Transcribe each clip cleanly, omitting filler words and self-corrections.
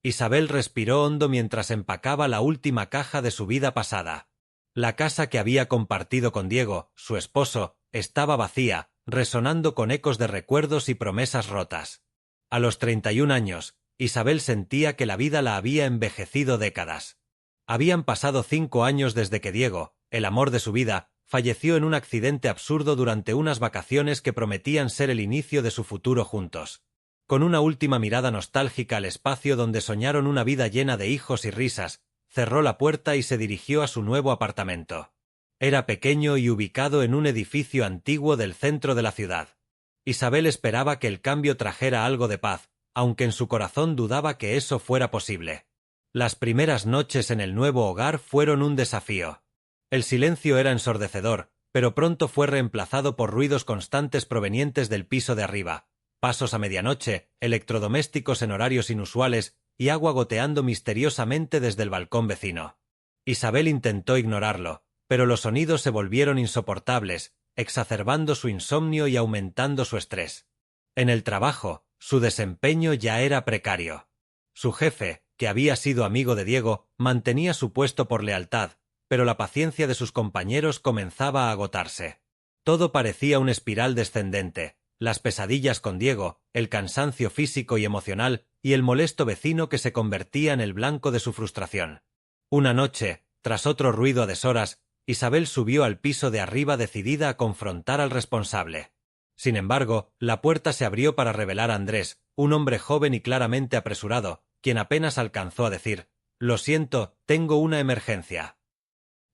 Isabel respiró hondo mientras empacaba la última caja de su vida pasada. La casa que había compartido con Diego, su esposo, estaba vacía, resonando con ecos de recuerdos y promesas rotas. A los 31 años, Isabel sentía que la vida la había envejecido décadas. Habían pasado 5 años desde que Diego, el amor de su vida, falleció en un accidente absurdo durante unas vacaciones que prometían ser el inicio de su futuro juntos. Con una última mirada nostálgica al espacio donde soñaron una vida llena de hijos y risas, cerró la puerta y se dirigió a su nuevo apartamento. Era pequeño y ubicado en un edificio antiguo del centro de la ciudad. Isabel esperaba que el cambio trajera algo de paz, aunque en su corazón dudaba que eso fuera posible. Las primeras noches en el nuevo hogar fueron un desafío. El silencio era ensordecedor, pero pronto fue reemplazado por ruidos constantes provenientes del piso de arriba, pasos a medianoche, electrodomésticos en horarios inusuales y agua goteando misteriosamente desde el balcón vecino. Isabel intentó ignorarlo, pero los sonidos se volvieron insoportables, exacerbando su insomnio y aumentando su estrés. En el trabajo, su desempeño ya era precario. Su jefe, que había sido amigo de Diego, mantenía su puesto por lealtad, pero la paciencia de sus compañeros comenzaba a agotarse. Todo parecía una espiral descendente: las pesadillas con Diego, el cansancio físico y emocional, y el molesto vecino que se convertía en el blanco de su frustración. Una noche, tras otro ruido a deshoras, Isabel subió al piso de arriba decidida a confrontar al responsable. Sin embargo, la puerta se abrió para revelar a Andrés, un hombre joven y claramente apresurado, quien apenas alcanzó a decir: «Lo siento, tengo una emergencia».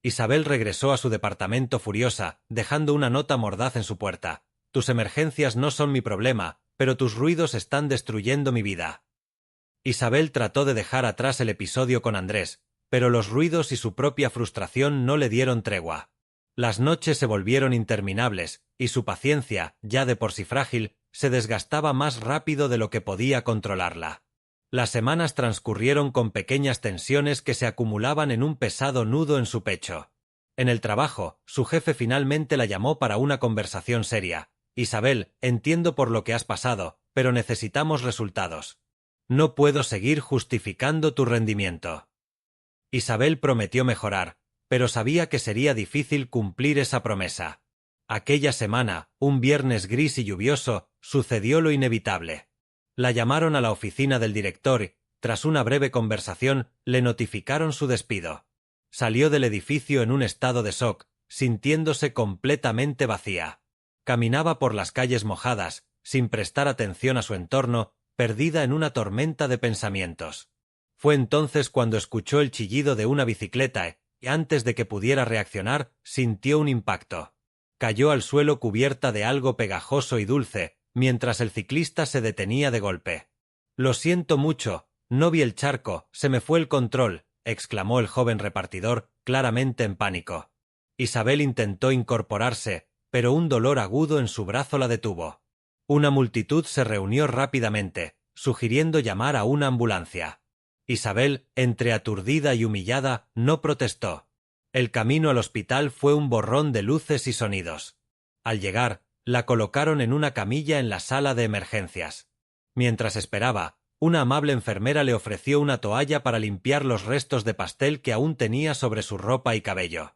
Isabel regresó a su departamento furiosa, dejando una nota mordaz en su puerta: «Tus emergencias no son mi problema, pero tus ruidos están destruyendo mi vida». Isabel trató de dejar atrás el episodio con Andrés, pero los ruidos y su propia frustración no le dieron tregua. Las noches se volvieron interminables, y su paciencia, ya de por sí frágil, se desgastaba más rápido de lo que podía controlarla. Las semanas transcurrieron con pequeñas tensiones que se acumulaban en un pesado nudo en su pecho. En el trabajo, su jefe finalmente la llamó para una conversación seria. «Isabel, entiendo por lo que has pasado, pero necesitamos resultados. No puedo seguir justificando tu rendimiento». Isabel prometió mejorar, pero sabía que sería difícil cumplir esa promesa. Aquella semana, un viernes gris y lluvioso, sucedió lo inevitable. La llamaron a la oficina del director y, tras una breve conversación, le notificaron su despido. Salió del edificio en un estado de shock, sintiéndose completamente vacía. Caminaba por las calles mojadas, sin prestar atención a su entorno, perdida en una tormenta de pensamientos. Fue entonces cuando escuchó el chillido de una bicicleta y, antes de que pudiera reaccionar, sintió un impacto. Cayó al suelo cubierta de algo pegajoso y dulce, mientras el ciclista se detenía de golpe. «Lo siento mucho, no vi el charco, se me fue el control», exclamó el joven repartidor, claramente en pánico. Isabel intentó incorporarse, pero un dolor agudo en su brazo la detuvo. Una multitud se reunió rápidamente, sugiriendo llamar a una ambulancia. Isabel, entre aturdida y humillada, no protestó. El camino al hospital fue un borrón de luces y sonidos. Al llegar, la colocaron en una camilla en la sala de emergencias. Mientras esperaba, una amable enfermera le ofreció una toalla para limpiar los restos de pastel que aún tenía sobre su ropa y cabello.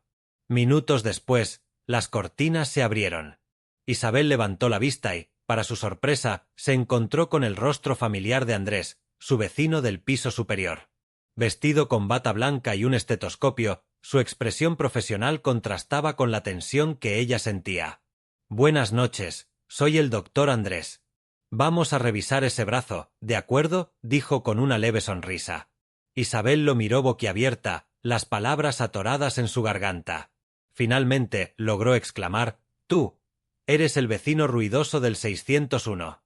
Minutos después, las cortinas se abrieron. Isabel levantó la vista y, para su sorpresa, se encontró con el rostro familiar de Andrés, su vecino del piso superior. Vestido con bata blanca y un estetoscopio, su expresión profesional contrastaba con la tensión que ella sentía. «Buenas noches, soy el doctor Andrés. Vamos a revisar ese brazo, ¿de acuerdo?», dijo con una leve sonrisa. Isabel lo miró boquiabierta, las palabras atoradas en su garganta. Finalmente logró exclamar: «Tú eres el vecino ruidoso del 601».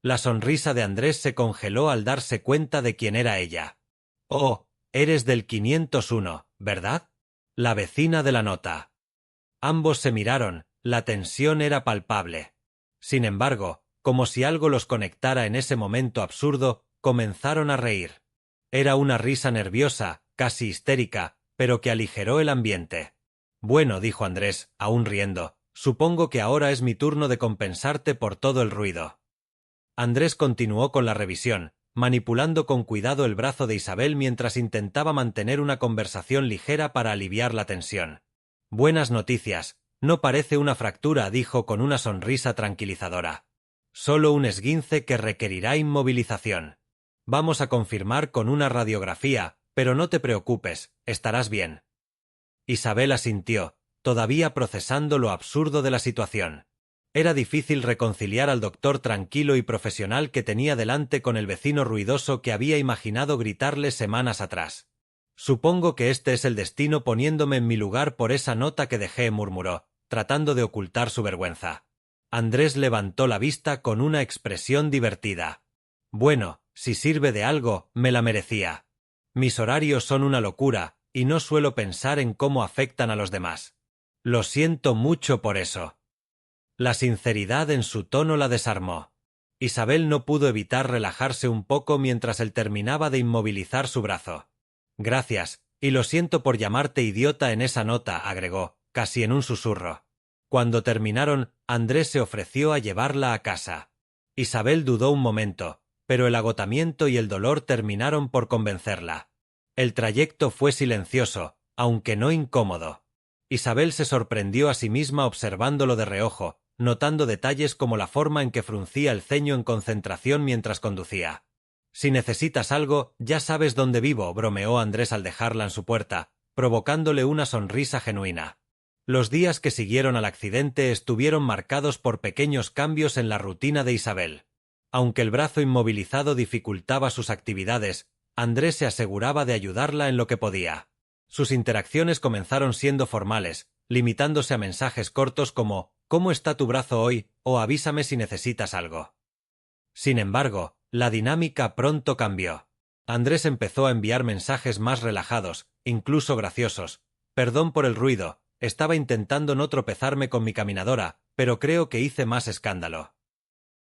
La sonrisa de Andrés se congeló al darse cuenta de quién era ella. «Oh, eres del 501, ¿verdad?», la vecina de la nota. Ambos se miraron, la tensión era palpable. Sin embargo, como si algo los conectara en ese momento absurdo, comenzaron a reír. Era una risa nerviosa, casi histérica, pero que aligeró el ambiente. «Bueno», dijo Andrés, aún riendo, «supongo que ahora es mi turno de compensarte por todo el ruido». Andrés continuó con la revisión, manipulando con cuidado el brazo de Isabel mientras intentaba mantener una conversación ligera para aliviar la tensión. «Buenas noticias, no parece una fractura», dijo con una sonrisa tranquilizadora. «Solo un esguince que requerirá inmovilización. Vamos a confirmar con una radiografía, pero no te preocupes, estarás bien». Isabel asintió, todavía procesando lo absurdo de la situación. Era difícil reconciliar al doctor tranquilo y profesional que tenía delante con el vecino ruidoso que había imaginado gritarle semanas atrás. «Supongo que este es el destino poniéndome en mi lugar por esa nota que dejé», murmuró, tratando de ocultar su vergüenza. Andrés levantó la vista con una expresión divertida. «Bueno, si sirve de algo, me la merecía. Mis horarios son una locura, y no suelo pensar en cómo afectan a los demás. Lo siento mucho por eso». La sinceridad en su tono la desarmó. Isabel no pudo evitar relajarse un poco mientras él terminaba de inmovilizar su brazo. «Gracias, y lo siento por llamarte idiota en esa nota», agregó, casi en un susurro. Cuando terminaron, Andrés se ofreció a llevarla a casa. Isabel dudó un momento, pero el agotamiento y el dolor terminaron por convencerla. El trayecto fue silencioso, aunque no incómodo. Isabel se sorprendió a sí misma observándolo de reojo, notando detalles como la forma en que fruncía el ceño en concentración mientras conducía. «Si necesitas algo, ya sabes dónde vivo», bromeó Andrés al dejarla en su puerta, provocándole una sonrisa genuina. Los días que siguieron al accidente estuvieron marcados por pequeños cambios en la rutina de Isabel. Aunque el brazo inmovilizado dificultaba sus actividades, Andrés se aseguraba de ayudarla en lo que podía. Sus interacciones comenzaron siendo formales, limitándose a mensajes cortos como «¿Cómo está tu brazo hoy?» o «Avísame si necesitas algo». Sin embargo, la dinámica pronto cambió. Andrés empezó a enviar mensajes más relajados, incluso graciosos. «Perdón por el ruido, estaba intentando no tropezarme con mi caminadora, pero creo que hice más escándalo».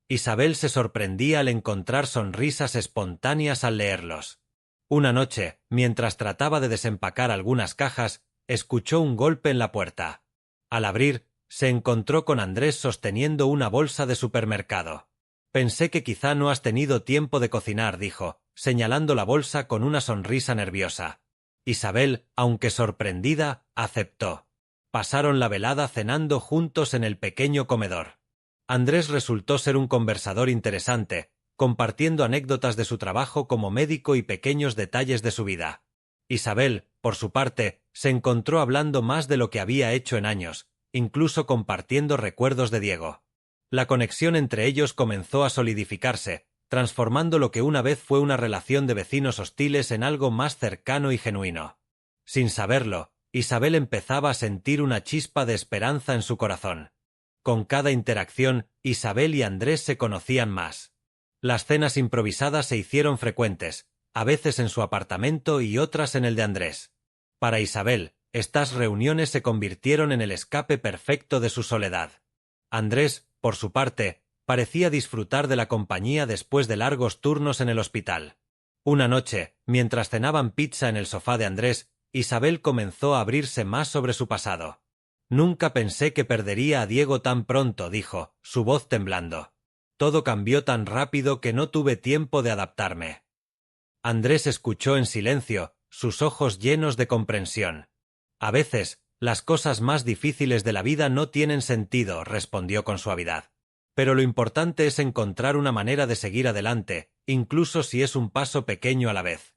Isabel se sorprendía al encontrar sonrisas espontáneas al leerlos. Una noche, mientras trataba de desempacar algunas cajas, escuchó un golpe en la puerta. Al abrir, se encontró con Andrés sosteniendo una bolsa de supermercado. «Pensé que quizá no has tenido tiempo de cocinar», dijo, señalando la bolsa con una sonrisa nerviosa. Isabel, aunque sorprendida, aceptó. Pasaron la velada cenando juntos en el pequeño comedor. Andrés resultó ser un conversador interesante, compartiendo anécdotas de su trabajo como médico y pequeños detalles de su vida. Isabel, por su parte, se encontró hablando más de lo que había hecho en años, incluso compartiendo recuerdos de Diego. La conexión entre ellos comenzó a solidificarse, transformando lo que una vez fue una relación de vecinos hostiles en algo más cercano y genuino. Sin saberlo, Isabel empezaba a sentir una chispa de esperanza en su corazón. Con cada interacción, Isabel y Andrés se conocían más. Las cenas improvisadas se hicieron frecuentes, a veces en su apartamento y otras en el de Andrés. Para Isabel, estas reuniones se convirtieron en el escape perfecto de su soledad. Andrés, por su parte, parecía disfrutar de la compañía después de largos turnos en el hospital. Una noche, mientras cenaban pizza en el sofá de Andrés, Isabel comenzó a abrirse más sobre su pasado. «Nunca pensé que perdería a Diego tan pronto», dijo, su voz temblando. «Todo cambió tan rápido que no tuve tiempo de adaptarme». Andrés escuchó en silencio, sus ojos llenos de comprensión. «A veces, las cosas más difíciles de la vida no tienen sentido», respondió con suavidad. «Pero lo importante es encontrar una manera de seguir adelante, incluso si es un paso pequeño a la vez».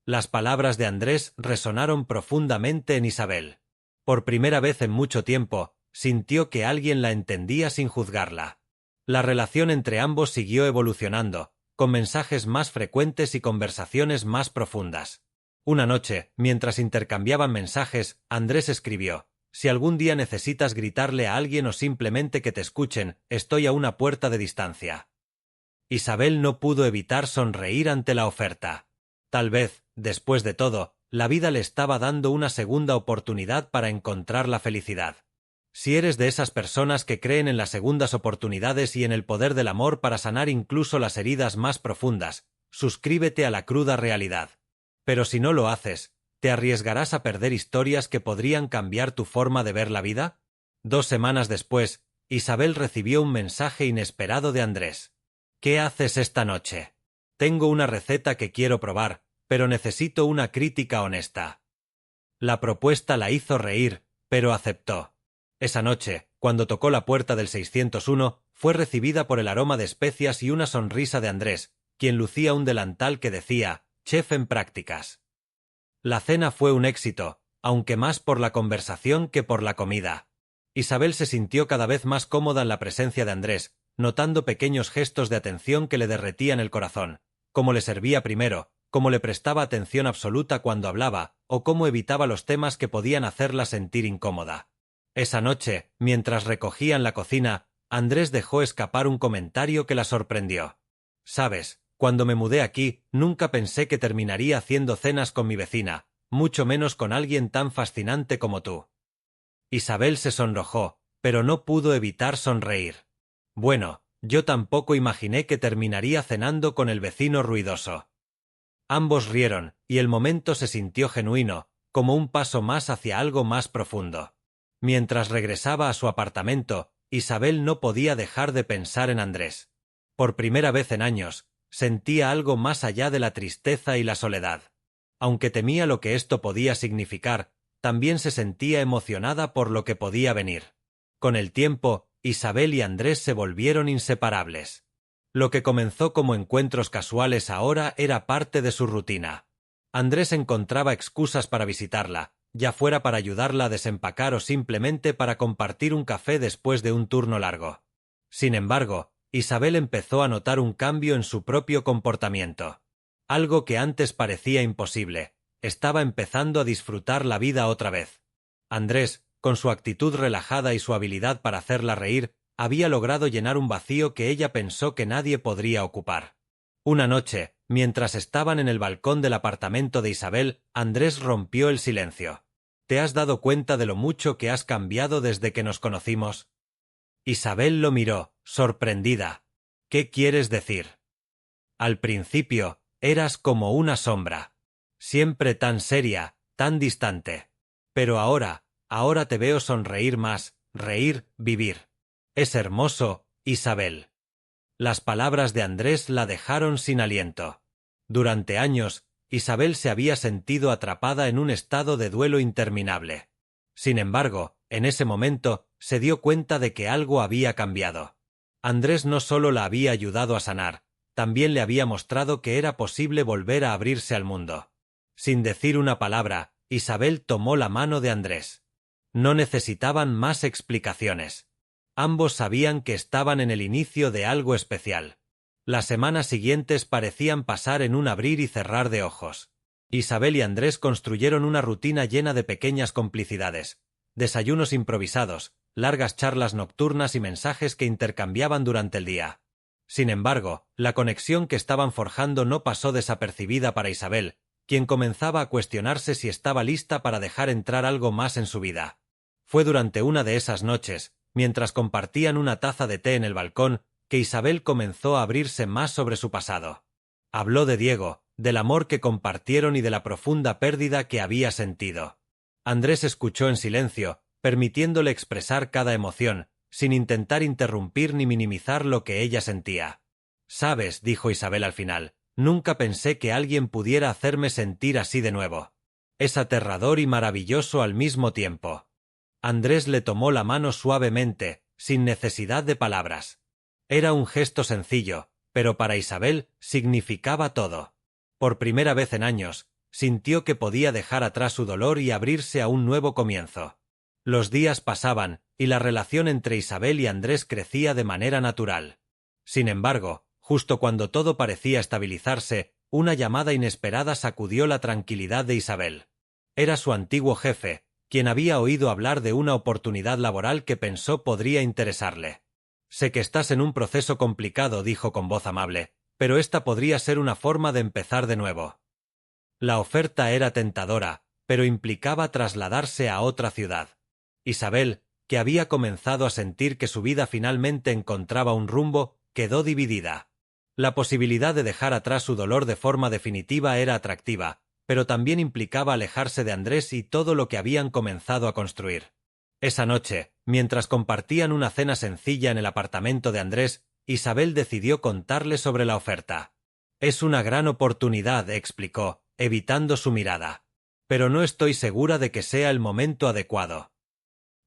Las palabras de Andrés resonaron profundamente en Isabel. Por primera vez en mucho tiempo, sintió que alguien la entendía sin juzgarla. La relación entre ambos siguió evolucionando, con mensajes más frecuentes y conversaciones más profundas. Una noche, mientras intercambiaban mensajes, Andrés escribió: «Si algún día necesitas gritarle a alguien o simplemente que te escuchen, estoy a una puerta de distancia». Isabel no pudo evitar sonreír ante la oferta. Tal vez, después de todo, la vida le estaba dando una segunda oportunidad para encontrar la felicidad. Si eres de esas personas que creen en las segundas oportunidades y en el poder del amor para sanar incluso las heridas más profundas, suscríbete a la cruda realidad. Pero si no lo haces, ¿te arriesgarás a perder historias que podrían cambiar tu forma de ver la vida? 2 semanas después, Isabel recibió un mensaje inesperado de Andrés. «¿Qué haces esta noche?». Tengo una receta que quiero probar, pero necesito una crítica honesta. La propuesta la hizo reír, pero aceptó. Esa noche, cuando tocó la puerta del 601, fue recibida por el aroma de especias y una sonrisa de Andrés, quien lucía un delantal que decía «Chef en prácticas». La cena fue un éxito, aunque más por la conversación que por la comida. Isabel se sintió cada vez más cómoda en la presencia de Andrés, notando pequeños gestos de atención que le derretían el corazón, cómo le servía primero, cómo le prestaba atención absoluta cuando hablaba, o cómo evitaba los temas que podían hacerla sentir incómoda. Esa noche, mientras recogían la cocina, Andrés dejó escapar un comentario que la sorprendió. «Sabes, cuando me mudé aquí, nunca pensé que terminaría haciendo cenas con mi vecina, mucho menos con alguien tan fascinante como tú». Isabel se sonrojó, pero no pudo evitar sonreír. «Bueno, yo tampoco imaginé que terminaría cenando con el vecino ruidoso». Ambos rieron, y el momento se sintió genuino, como un paso más hacia algo más profundo. Mientras regresaba a su apartamento, Isabel no podía dejar de pensar en Andrés. Por primera vez en años, sentía algo más allá de la tristeza y la soledad. Aunque temía lo que esto podía significar, también se sentía emocionada por lo que podía venir. Con el tiempo, Isabel y Andrés se volvieron inseparables. Lo que comenzó como encuentros casuales ahora era parte de su rutina. Andrés encontraba excusas para visitarla, ya fuera para ayudarla a desempacar o simplemente para compartir un café después de un turno largo. Sin embargo, Isabel empezó a notar un cambio en su propio comportamiento. Algo que antes parecía imposible, estaba empezando a disfrutar la vida otra vez. Andrés, con su actitud relajada y su habilidad para hacerla reír, había logrado llenar un vacío que ella pensó que nadie podría ocupar. Una noche, mientras estaban en el balcón del apartamento de Isabel, Andrés rompió el silencio. ¿Te has dado cuenta de lo mucho que has cambiado desde que nos conocimos? Isabel lo miró, sorprendida. ¿Qué quieres decir? Al principio, eras como una sombra. Siempre tan seria, tan distante. Pero ahora te veo sonreír más, reír, vivir. Es hermoso, Isabel. Las palabras de Andrés la dejaron sin aliento. Durante años, Isabel se había sentido atrapada en un estado de duelo interminable. Sin embargo, en ese momento, se dio cuenta de que algo había cambiado. Andrés no solo la había ayudado a sanar, también le había mostrado que era posible volver a abrirse al mundo. Sin decir una palabra, Isabel tomó la mano de Andrés. No necesitaban más explicaciones. Ambos sabían que estaban en el inicio de algo especial. Las semanas siguientes parecían pasar en un abrir y cerrar de ojos. Isabel y Andrés construyeron una rutina llena de pequeñas complicidades, desayunos improvisados, largas charlas nocturnas y mensajes que intercambiaban durante el día. Sin embargo, la conexión que estaban forjando no pasó desapercibida para Isabel, quien comenzaba a cuestionarse si estaba lista para dejar entrar algo más en su vida. Fue durante una de esas noches, mientras compartían una taza de té en el balcón, que Isabel comenzó a abrirse más sobre su pasado. Habló de Diego, del amor que compartieron y de la profunda pérdida que había sentido. Andrés escuchó en silencio, permitiéndole expresar cada emoción, sin intentar interrumpir ni minimizar lo que ella sentía. «Sabes», dijo Isabel al final, «nunca pensé que alguien pudiera hacerme sentir así de nuevo. Es aterrador y maravilloso al mismo tiempo». Andrés le tomó la mano suavemente, sin necesidad de palabras. Era un gesto sencillo, pero para Isabel significaba todo. Por primera vez en años, sintió que podía dejar atrás su dolor y abrirse a un nuevo comienzo. Los días pasaban, y la relación entre Isabel y Andrés crecía de manera natural. Sin embargo, justo cuando todo parecía estabilizarse, una llamada inesperada sacudió la tranquilidad de Isabel. Era su antiguo jefe, quien había oído hablar de una oportunidad laboral que pensó podría interesarle. «Sé que estás en un proceso complicado», dijo con voz amable, «pero esta podría ser una forma de empezar de nuevo». La oferta era tentadora, pero implicaba trasladarse a otra ciudad. Isabel, que había comenzado a sentir que su vida finalmente encontraba un rumbo, quedó dividida. La posibilidad de dejar atrás su dolor de forma definitiva era atractiva, pero también implicaba alejarse de Andrés y todo lo que habían comenzado a construir. Esa noche, mientras compartían una cena sencilla en el apartamento de Andrés, Isabel decidió contarle sobre la oferta. Es una gran oportunidad, explicó, evitando su mirada. Pero no estoy segura de que sea el momento adecuado.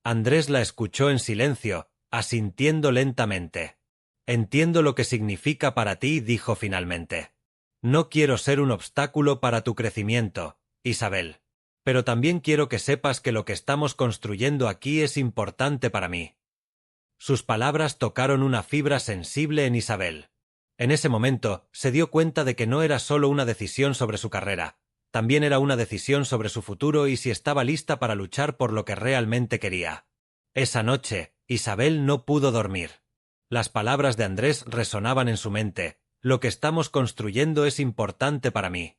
Andrés la escuchó en silencio, asintiendo lentamente. Entiendo lo que significa para ti, dijo finalmente. No quiero ser un obstáculo para tu crecimiento, Isabel. Pero también quiero que sepas que lo que estamos construyendo aquí es importante para mí. Sus palabras tocaron una fibra sensible en Isabel. En ese momento se dio cuenta de que no era solo una decisión sobre su carrera, también era una decisión sobre su futuro y si estaba lista para luchar por lo que realmente quería. Esa noche, Isabel no pudo dormir. Las palabras de Andrés resonaban en su mente. Lo que estamos construyendo es importante para mí.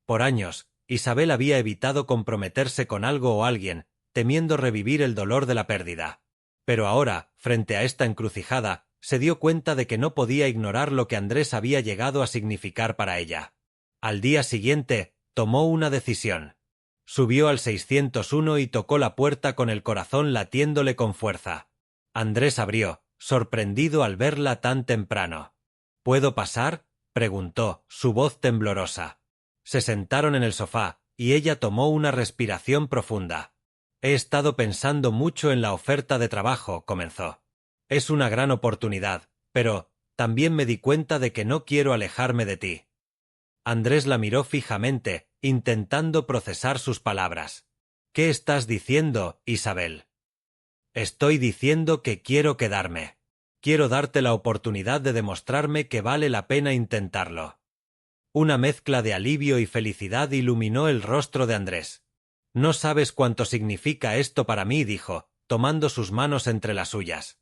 Por años, Isabel había evitado comprometerse con algo o alguien, temiendo revivir el dolor de la pérdida. Pero ahora, frente a esta encrucijada, se dio cuenta de que no podía ignorar lo que Andrés había llegado a significar para ella. Al día siguiente, tomó una decisión. Subió al 601 y tocó la puerta con el corazón latiéndole con fuerza. Andrés abrió, sorprendido al verla tan temprano. ¿Puedo pasar?, preguntó, su voz temblorosa. Se sentaron en el sofá, y ella tomó una respiración profunda. He estado pensando mucho en la oferta de trabajo, comenzó. Es una gran oportunidad, pero también me di cuenta de que no quiero alejarme de ti. Andrés la miró fijamente, intentando procesar sus palabras. ¿Qué estás diciendo, Isabel? Estoy diciendo que quiero quedarme. Quiero darte la oportunidad de demostrarme que vale la pena intentarlo. Una mezcla de alivio y felicidad iluminó el rostro de Andrés. No sabes cuánto significa esto para mí, dijo, tomando sus manos entre las suyas.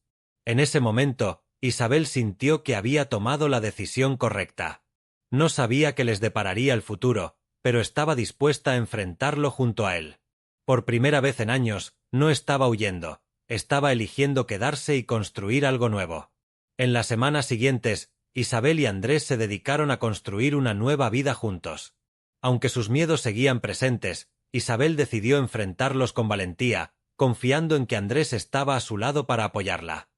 En ese momento, Isabel sintió que había tomado la decisión correcta. No sabía qué les depararía el futuro, pero estaba dispuesta a enfrentarlo junto a él. Por primera vez en años, no estaba huyendo, estaba eligiendo quedarse y construir algo nuevo. En las semanas siguientes, Isabel y Andrés se dedicaron a construir una nueva vida juntos. Aunque sus miedos seguían presentes, Isabel decidió enfrentarlos con valentía, confiando en que Andrés estaba a su lado para apoyarla.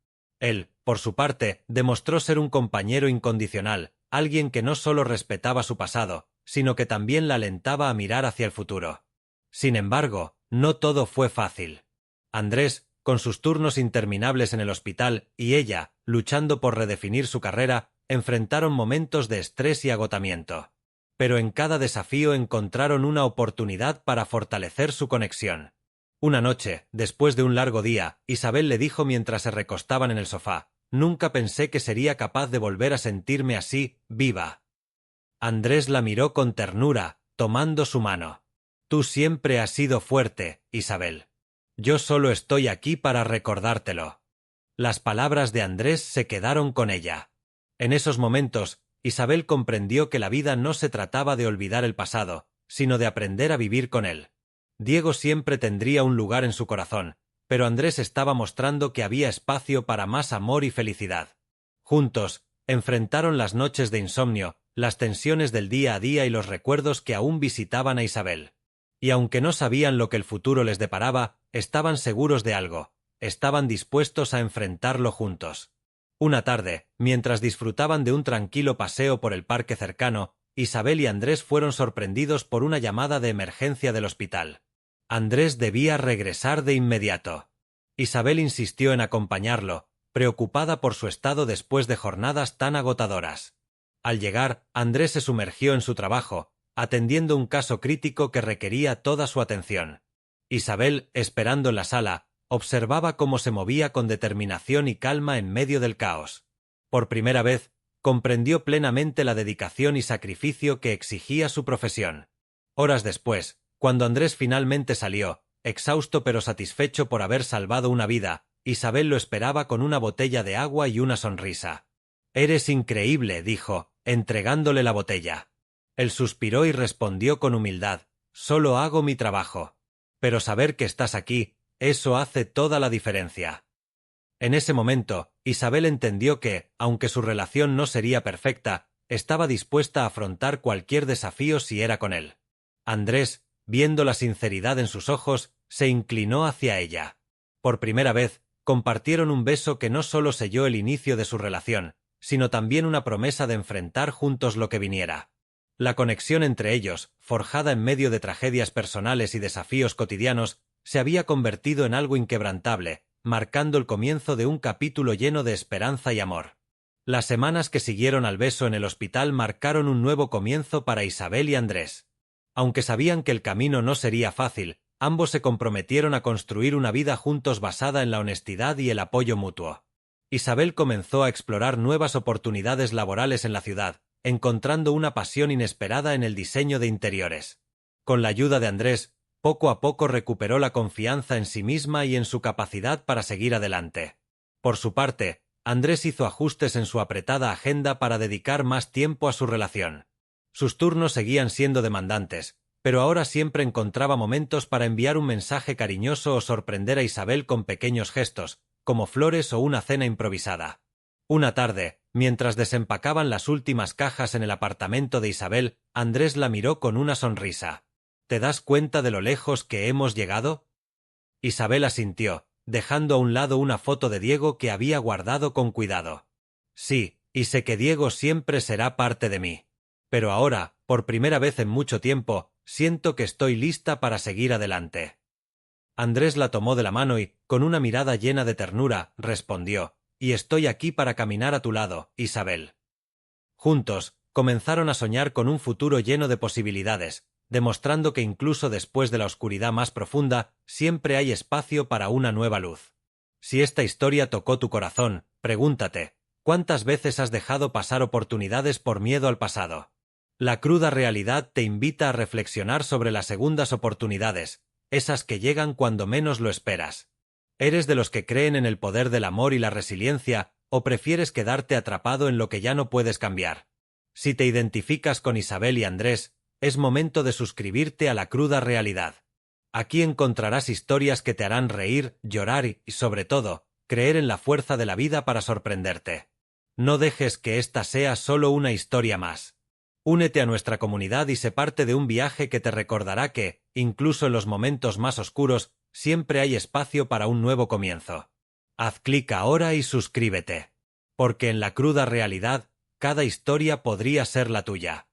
Él, por su parte, demostró ser un compañero incondicional, alguien que no solo respetaba su pasado, sino que también la alentaba a mirar hacia el futuro. Sin embargo, no todo fue fácil. Andrés, con sus turnos interminables en el hospital, y ella, luchando por redefinir su carrera, enfrentaron momentos de estrés y agotamiento. Pero en cada desafío encontraron una oportunidad para fortalecer su conexión. Una noche, después de un largo día, Isabel le dijo mientras se recostaban en el sofá: «Nunca pensé que sería capaz de volver a sentirme así, viva». Andrés la miró con ternura, tomando su mano. «Tú siempre has sido fuerte, Isabel. Yo solo estoy aquí para recordártelo». Las palabras de Andrés se quedaron con ella. En esos momentos, Isabel comprendió que la vida no se trataba de olvidar el pasado, sino de aprender a vivir con él. Diego siempre tendría un lugar en su corazón, pero Andrés estaba mostrando que había espacio para más amor y felicidad. Juntos, enfrentaron las noches de insomnio, las tensiones del día a día y los recuerdos que aún visitaban a Isabel. Y aunque no sabían lo que el futuro les deparaba, estaban seguros de algo, estaban dispuestos a enfrentarlo juntos. Una tarde, mientras disfrutaban de un tranquilo paseo por el parque cercano, Isabel y Andrés fueron sorprendidos por una llamada de emergencia del hospital. Andrés debía regresar de inmediato. Isabel insistió en acompañarlo, preocupada por su estado después de jornadas tan agotadoras. Al llegar, Andrés se sumergió en su trabajo, atendiendo un caso crítico que requería toda su atención. Isabel, esperando en la sala, observaba cómo se movía con determinación y calma en medio del caos. Por primera vez, comprendió plenamente la dedicación y sacrificio que exigía su profesión. Horas después, cuando Andrés finalmente salió, exhausto pero satisfecho por haber salvado una vida, Isabel lo esperaba con una botella de agua y una sonrisa. «Eres increíble», dijo, entregándole la botella. Él suspiró y respondió con humildad: «Solo hago mi trabajo. Pero saber que estás aquí, eso hace toda la diferencia». En ese momento, Isabel entendió que, aunque su relación no sería perfecta, estaba dispuesta a afrontar cualquier desafío si era con él. Andrés, viendo la sinceridad en sus ojos, se inclinó hacia ella. Por primera vez, compartieron un beso que no solo selló el inicio de su relación, sino también una promesa de enfrentar juntos lo que viniera. La conexión entre ellos, forjada en medio de tragedias personales y desafíos cotidianos, se había convertido en algo inquebrantable, marcando el comienzo de un capítulo lleno de esperanza y amor. Las semanas que siguieron al beso en el hospital marcaron un nuevo comienzo para Isabel y Andrés. Aunque sabían que el camino no sería fácil, ambos se comprometieron a construir una vida juntos basada en la honestidad y el apoyo mutuo. Isabel comenzó a explorar nuevas oportunidades laborales en la ciudad, encontrando una pasión inesperada en el diseño de interiores. Con la ayuda de Andrés, poco a poco recuperó la confianza en sí misma y en su capacidad para seguir adelante. Por su parte, Andrés hizo ajustes en su apretada agenda para dedicar más tiempo a su relación. Sus turnos seguían siendo demandantes, pero ahora siempre encontraba momentos para enviar un mensaje cariñoso o sorprender a Isabel con pequeños gestos, como flores o una cena improvisada. Una tarde, mientras desempacaban las últimas cajas en el apartamento de Isabel, Andrés la miró con una sonrisa. ¿Te das cuenta de lo lejos que hemos llegado? Isabel asintió, dejando a un lado una foto de Diego que había guardado con cuidado. Sí, y sé que Diego siempre será parte de mí. Pero ahora, por primera vez en mucho tiempo, siento que estoy lista para seguir adelante. Andrés la tomó de la mano y, con una mirada llena de ternura, respondió: «Y estoy aquí para caminar a tu lado, Isabel». Juntos, comenzaron a soñar con un futuro lleno de posibilidades, demostrando que incluso después de la oscuridad más profunda, siempre hay espacio para una nueva luz. Si esta historia tocó tu corazón, pregúntate, ¿cuántas veces has dejado pasar oportunidades por miedo al pasado? La cruda realidad te invita a reflexionar sobre las segundas oportunidades, esas que llegan cuando menos lo esperas. ¿Eres de los que creen en el poder del amor y la resiliencia, o prefieres quedarte atrapado en lo que ya no puedes cambiar? Si te identificas con Isabel y Andrés, es momento de suscribirte a La Cruda Realidad. Aquí encontrarás historias que te harán reír, llorar y, sobre todo, creer en la fuerza de la vida para sorprenderte. No dejes que esta sea solo una historia más. Únete a nuestra comunidad y sé parte de un viaje que te recordará que, incluso en los momentos más oscuros, siempre hay espacio para un nuevo comienzo. Haz clic ahora y suscríbete. Porque en La Cruda Realidad, cada historia podría ser la tuya.